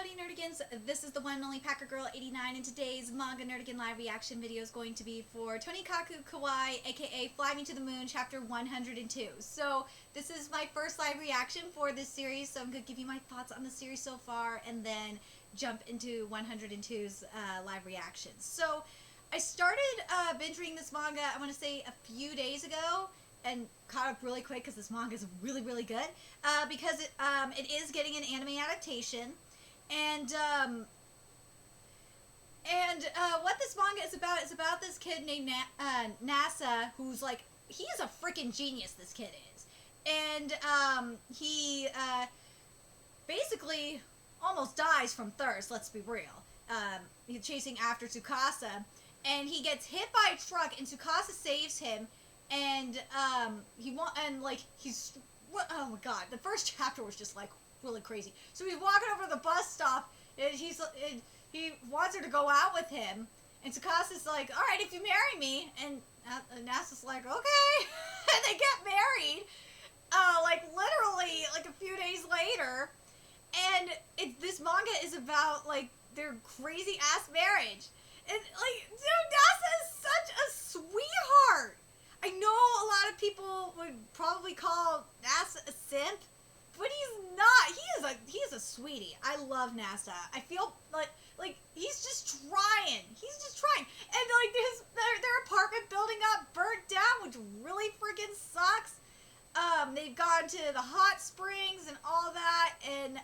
howdy nerdigans, this is the one and only Packer Girl 89, and today's manga nerdigan live reaction video is going to be for Tonikaku Kawaii, aka Fly Me to the Moon, chapter 102. So this is my first live reaction for this series, so I'm going to give you my thoughts on the series so far and then jump into 102's live reactions. So I started binge reading this manga, I want to say a few days ago, and caught up really quick because this manga is really, really good. Because it is getting an anime adaptation, and what this manga is about this kid named NASA, who's like, he is a freaking genius. This kid is, and he basically almost dies from thirst. Let's be real. He's chasing after Tsukasa, and he gets hit by a truck, and Tsukasa saves him. And he's, oh my god, the first chapter was just like really crazy. So he's walking over to the bus stop, and he wants her to go out with him, and Tsukasa's like, all right, if you marry me, and NASA's like, okay, and they get married, like literally like a few days later, and this manga is about like their crazy ass marriage, and like, dude, NASA is such a sweetheart. I know a lot of people would probably call NASA a simp, but he's not. He is a sweetie. I love NASA. I feel like he's just trying. He's just trying. And like their apartment building got burnt down, which really freaking sucks. They've gone to the hot springs and all that, and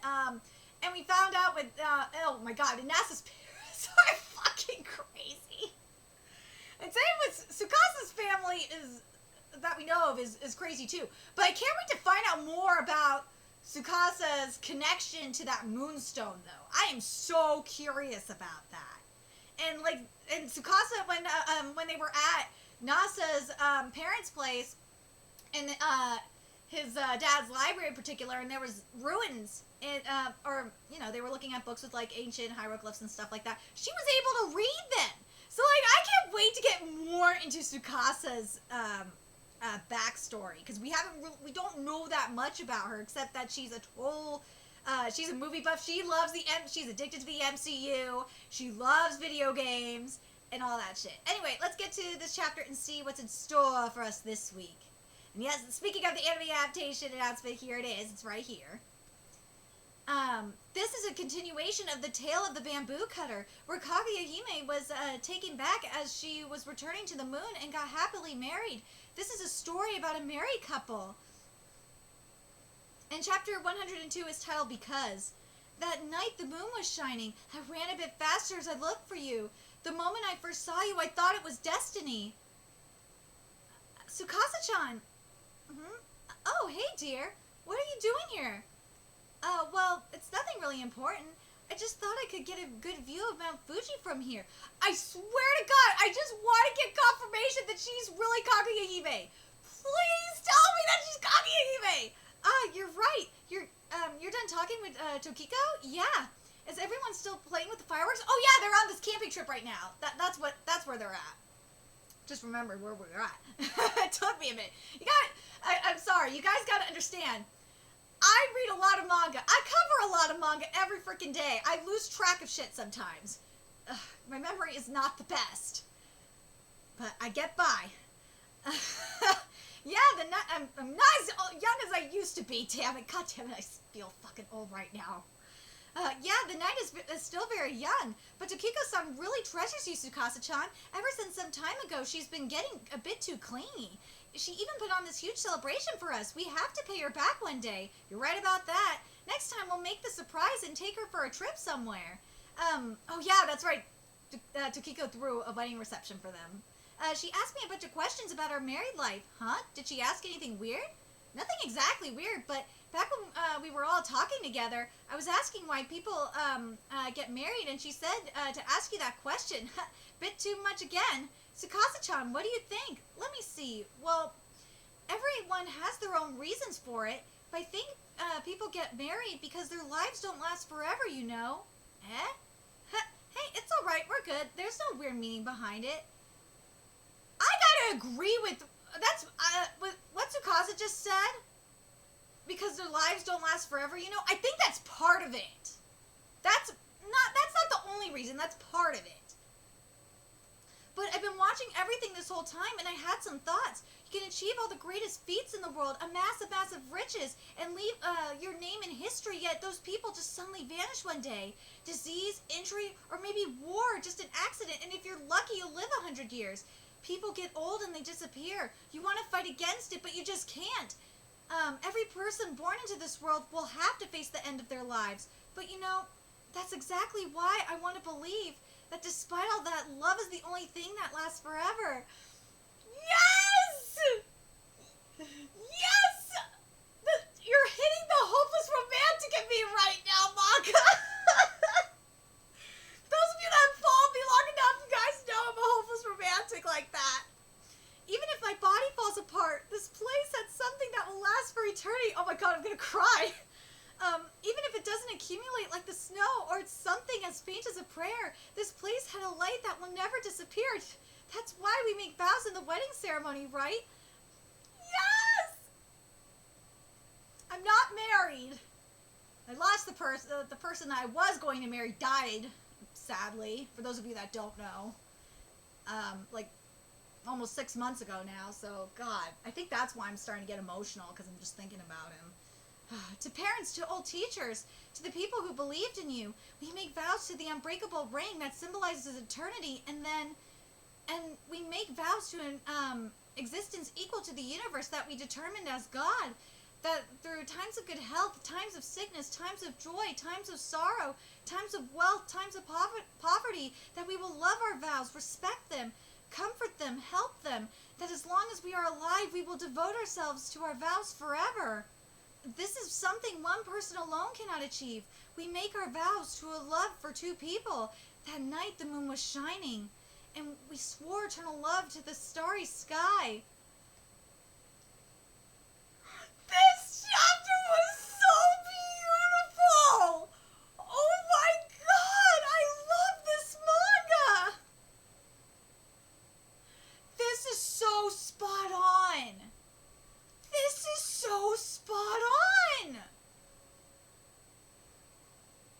we found out with oh my god, and NASA's parents are fucking crazy. And same with Tsukasa's family that we know of is crazy too. But I can't wait to find out more about Tsukasa's connection to that moonstone, though. I am so curious about that. And Tsukasa, when they were at NASA's parents' place, and his dad's library in particular, and there was ruins, or you know, they were looking at books with like ancient hieroglyphs and stuff like that. She was able to read them. So, like, I can't wait to get more into Tsukasa's backstory, because we don't know that much about her, except that she's a total, she's a movie buff. She's addicted to the MCU. She loves video games and all that shit. Anyway, let's get to this chapter and see what's in store for us this week. And yes, speaking of the anime adaptation announcement, here it is. It's right here. This is a continuation of the tale of the bamboo cutter, where Kaguya-hime was taken back as she was returning to the moon and got happily married. This is a story about a married couple. And chapter 102 is titled Because. That night the moon was shining. I ran a bit faster as I looked for you. The moment I first saw you, I thought it was destiny. Tsukasa-chan. Oh, hey dear. What are you doing here? Well, it's nothing really important. I just thought I could get a good view of Mount Fuji from here. I swear to God, I just want to get confirmation that she's really Kaguya-hime. Please tell me that she's Kaguya-hime. You're right. You're done talking with Tokiko? Yeah. Is everyone still playing with the fireworks? Oh yeah, they're on this camping trip right now. That's where they're at. Just remember where we're at. It took me a minute. I'm sorry. You guys got to understand. I read a lot of manga. I cover a lot of manga every freaking day. I lose track of shit sometimes. Ugh, my memory is not the best. But I get by. Yeah, I'm not as young as I used to be. Damn it. God damn it. I feel fucking old right now. Yeah, the night is still very young, but Tokiko-san really treasures you, Tsukasa-chan. Ever since some time ago, she's been getting a bit too clingy. She even put on this huge celebration for us. We have to pay her back one day. You're right about that. Next time, we'll make the surprise and take her for a trip somewhere. Oh yeah, that's right. Tokiko threw a wedding reception for them. She asked me a bunch of questions about our married life. Huh? Did she ask anything weird? Nothing exactly weird, but back when we were all talking together, I was asking why people get married, and she said to ask you that question. Bit too much again. Tsukasa-chan, what do you think? Let me see. Well, everyone has their own reasons for it, but I think people get married because their lives don't last forever, you know. Eh? Hey, it's alright, we're good. There's no weird meaning behind it. I gotta agree with what Tsukasa just said. Because their lives don't last forever, you know? I think that's part of it. That's not the only reason. That's part of it. But I've been watching everything this whole time, and I had some thoughts. You can achieve all the greatest feats in the world, amass massive riches, and leave your name in history, yet those people just suddenly vanish one day. Disease, injury, or maybe war, just an accident, and if you're lucky, you'll live 100 years. People get old and they disappear. You want to fight against it, but you just can't. Every person born into this world will have to face the end of their lives. But you know, that's exactly why I want to believe that despite all that, love is the only thing that lasts forever. Yes! Yes! You're hitting the hopeless romantic in me right now, Maka. Those of you that have followed me long enough, you guys know I'm a hopeless romantic like that. Even if my body falls apart, this place has something that will last for eternity. Oh my god, I'm gonna cry. Even if it doesn't accumulate like the snow, or it's something as faint as a prayer, this place had a light that will never disappear. That's why we make vows in the wedding ceremony, right? Yes! I'm not married. I lost the person that I was going to marry died, sadly, for those of you that don't know. Like, almost 6 months ago now, so, God, I think that's why I'm starting to get emotional, because I'm just thinking about him. To parents, to old teachers, to the people who believed in you, we make vows to the unbreakable ring that symbolizes eternity, and we make vows to an existence equal to the universe that we determined as God, that through times of good health, times of sickness, times of joy, times of sorrow, times of wealth, times of poverty, that we will love our vows, respect them, comfort them, help them, that as long as we are alive, we will devote ourselves to our vows forever. This is something one person alone cannot achieve. We make our vows to a love for two people. That night the moon was shining, and we swore eternal love to the starry sky. This chapter was so beautiful! Oh my god, I love this manga! This is so spot on! This is so spot on!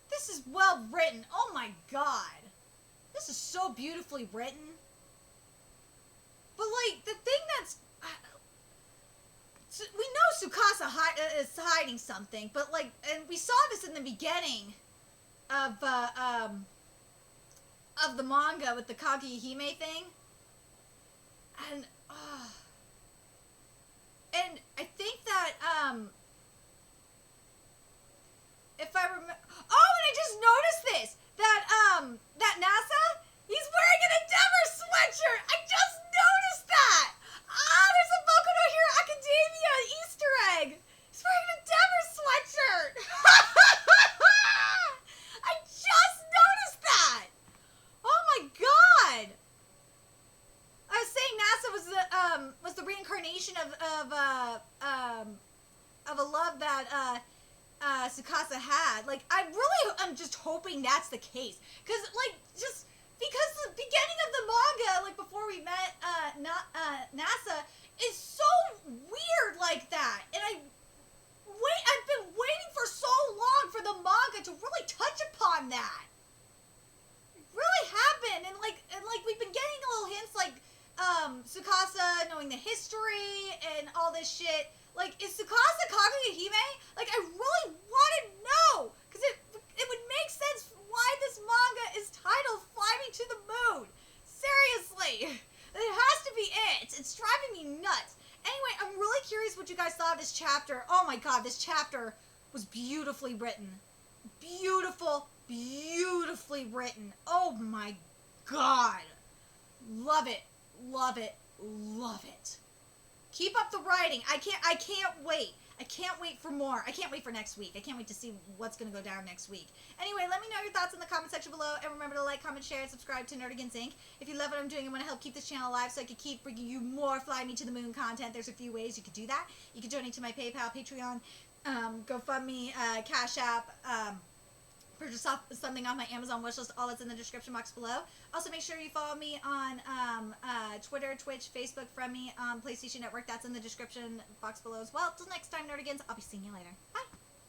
This is well written. Oh my god. This is so beautifully written. But like, the thing that's... we know Tsukasa is hiding something, but like, and we saw this in the beginning of the manga with the Kagehime thing. And I think that, if I remember, oh, and I just noticed this, that NASA, he's wearing an Endeavor sweatshirt. I just noticed that. There's a Boku no Hero Academia Easter egg. He's wearing an Endeavor sweatshirt. I just noticed that. Oh my god. I was saying NASA was the reincarnation of a love that Tsukasa had. Like, I'm just hoping that's the case, because like, just because the beginning of the manga, like before we met NASA, is so weird like that, and I've been waiting for so long for the manga to really touch upon that. It really happened, and we've been getting little hints like. Tsukasa knowing the history and all this shit. Like, is Tsukasa Kagehime? Like, I really want to know, because it would make sense why this manga is titled Fly Me to the Moon. Seriously. It has to be it. It's driving me nuts. Anyway, I'm really curious what you guys thought of this chapter. Oh my god, this chapter was beautifully written. Beautifully written. Oh my god. Love it. Love it. Love it. Keep up the writing. I can't wait. I can't wait for more. I can't wait for next week. I can't wait to see what's going to go down next week. Anyway, let me know your thoughts in the comment section below. And remember to like, comment, share, and subscribe to Nerdigans Inc. If you love what I'm doing and want to help keep this channel alive so I can keep bringing you more Fly Me to the Moon content, there's a few ways you could do that. You can donate to my PayPal, Patreon, GoFundMe, Cash App, purchase something on my Amazon wishlist. All that's in the description box below. Also, make sure you follow me on Twitter, Twitch, Facebook, from me, PlayStation Network. That's in the description box below as well. Till next time, Nerdigans, I'll be seeing you later.